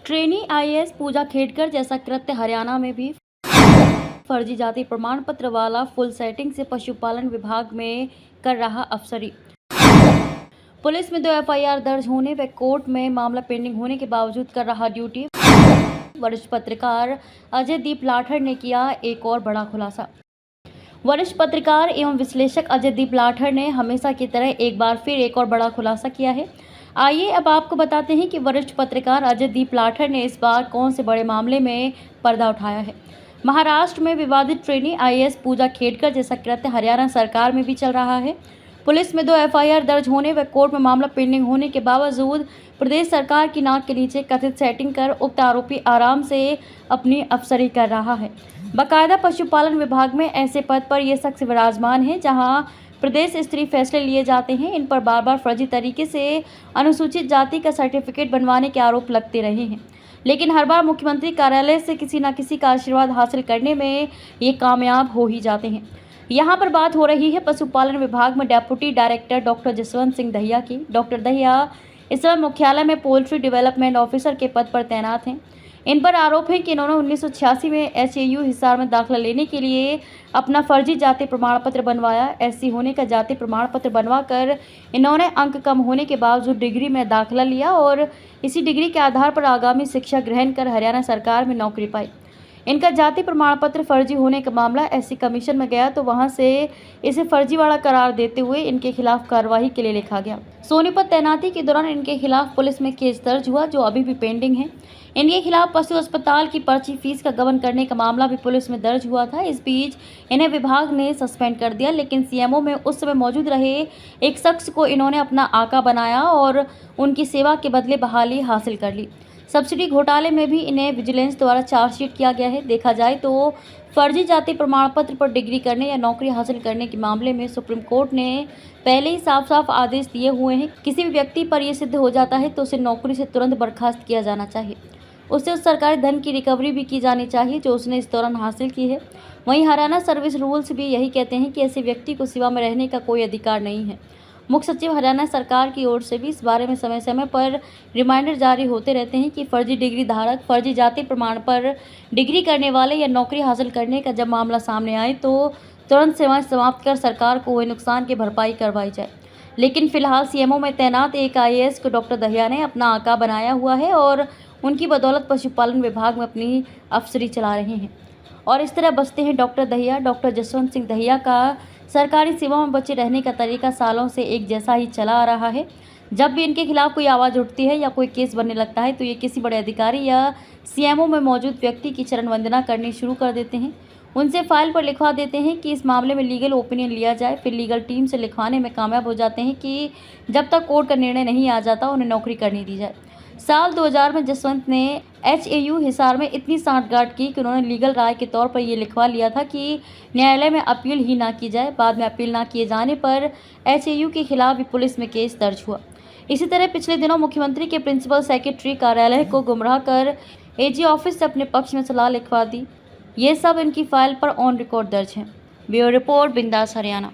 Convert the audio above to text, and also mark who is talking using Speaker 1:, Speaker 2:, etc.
Speaker 1: Trainee IAS पूजा खेड़कर जैसा कृत्य हरियाणा में भी फर्जी जाति प्रमाण पत्र वाला फुल सेटिंग से पशुपालन विभाग में कर रहा अफसरी। पुलिस में 2 एफआईआर दर्ज होने व कोर्ट में मामला पेंडिंग होने के बावजूद कर रहा ड्यूटी। वरिष्ठ पत्रकार अजय दीप लाठर ने किया एक और बड़ा खुलासा। वरिष्ठ पत्रकार एवं विश्लेषक अजय दीप लाठर ने हमेशा की तरह एक बार फिर एक और बड़ा खुलासा किया है। आइए अब आपको बताते हैं कि वरिष्ठ पत्रकार अजय दीप लाठर ने इस बार कौन से बड़े मामले में पर्दा उठाया है। महाराष्ट्र में विवादित ट्रेनी आईएएस पूजा खेड़कर जैसा कृत्य हरियाणा सरकार में भी चल रहा है। पुलिस में 2 एफआईआर दर्ज होने व कोर्ट में मामला पेंडिंग होने के बावजूद प्रदेश सरकार की नाक के नीचे कथित सेटिंग कर उक्त आरोपी आराम से अपनी अफसरी कर रहा है। बाकायदा पशुपालन विभाग में ऐसे पद पर ये शख्स विराजमान है जहां प्रदेश स्तरीय फैसले लिए जाते हैं। इन पर बार बार फर्जी तरीके से अनुसूचित जाति का सर्टिफिकेट बनवाने के आरोप लगते रहे हैं, लेकिन हर बार मुख्यमंत्री कार्यालय से किसी न किसी का आशीर्वाद हासिल करने में ये कामयाब हो ही जाते हैं। यहाँ पर बात हो रही है पशुपालन विभाग में deputy director doctor Jaswant Singh Dahiya की। डॉक्टर दहिया इस समय मुख्यालय में पोल्ट्री डेवलपमेंट ऑफिसर के पद पर तैनात हैं। इन पर आरोप है कि इन्होंने 1986 में एचएयू हिसार में दाखिला लेने के लिए अपना फर्जी जाति प्रमाण पत्र बनवाया। एससी होने का जाति प्रमाण पत्र बनवाकर इन्होंने अंक कम होने के बावजूद डिग्री में दाखिला लिया और इसी डिग्री के आधार पर आगामी शिक्षा ग्रहण कर हरियाणा सरकार में नौकरी पाई। इनका जाति प्रमाण पत्र फर्जी होने का मामला एससी कमीशन में गया तो वहां से इसे फर्जीवाड़ा करार देते हुए इनके खिलाफ कार्रवाई के लिए लिखा गया। सोनीपत तैनाती के दौरान इनके खिलाफ पुलिस में केस दर्ज हुआ जो अभी भी पेंडिंग है। इनके खिलाफ पशु अस्पताल की पर्ची फीस का गबन करने का मामला भी पुलिस में दर्ज हुआ था। इस बीच इन्हें विभाग ने सस्पेंड कर दिया, लेकिन सीएमओ में उस समय मौजूद रहे एक शख्स को इन्होंने अपना आका बनाया और उनकी सेवा के बदले बहाली हासिल कर ली। सब्सिडी घोटाले में भी इन्हें विजिलेंस द्वारा चार्जशीट किया गया है। देखा जाए तो फर्जी जाति प्रमाण पत्र पर डिग्री करने या नौकरी हासिल करने के मामले में सुप्रीम कोर्ट ने पहले ही साफ साफ आदेश दिए हुए हैं। किसी भी व्यक्ति पर यह सिद्ध हो जाता है तो उसे नौकरी से तुरंत बर्खास्त किया जाना चाहिए। उससे उस सरकारी धन की रिकवरी भी की जानी चाहिए जो उसने इस दौरान हासिल की है। वहीं हरियाणा सर्विस रूल्स भी यही कहते हैं कि ऐसे व्यक्ति को सेवा में रहने का कोई अधिकार नहीं है। मुख्य सचिव हरियाणा सरकार की ओर से भी इस बारे में समय समय पर रिमाइंडर जारी होते रहते हैं कि फर्जी डिग्री धारक, फर्जी जाति प्रमाण पर डिग्री करने वाले या नौकरी हासिल करने का जब मामला सामने आए तो तुरंत सेवाएं समाप्त कर सरकार को हुए नुकसान की भरपाई करवाई जाए। लेकिन फिलहाल सीएमओ में तैनात एक आईएएस को डॉक्टर दहिया ने अपना आका बनाया हुआ है और उनकी बदौलत पशुपालन विभाग में अपनी अफसरी चला रहे हैं और इस तरह बचते हैं डॉक्टर दहिया। डॉक्टर जसवंत सिंह दहिया का सरकारी सेवा में बचे रहने का तरीका सालों से एक जैसा ही चला आ रहा है। जब भी इनके खिलाफ कोई आवाज़ उठती है या कोई केस बनने लगता है तो ये किसी बड़े अधिकारी या सीएमओ में मौजूद व्यक्ति की चरण वंदना करनी शुरू कर देते हैं। उनसे फाइल पर लिखवा देते हैं कि इस मामले में लीगल ओपिनियन लिया जाए। फिर लीगल टीम से लिखवाने में कामयाब हो जाते हैं कि जब तक कोर्ट का निर्णय नहीं आ जाता उन्हें नौकरी करने दी जाए। साल 2000 में जसवंत ने एचएयू हिसार में इतनी सांठगांठ की कि उन्होंने लीगल राय के तौर पर यह लिखवा लिया था कि न्यायालय में अपील ही ना की जाए। बाद में अपील ना किए जाने पर एचएयू के खिलाफ भी पुलिस में केस दर्ज हुआ। इसी तरह पिछले दिनों मुख्यमंत्री के प्रिंसिपल सेक्रेटरी कार्यालय को गुमराह कर एजी ऑफिस से अपने पक्ष में सलाह लिखवा दी। ये सब इनकी फाइल पर ऑन रिकॉर्ड दर्ज है। ब्यूरो रिपोर्ट, बिंदास हरियाणा।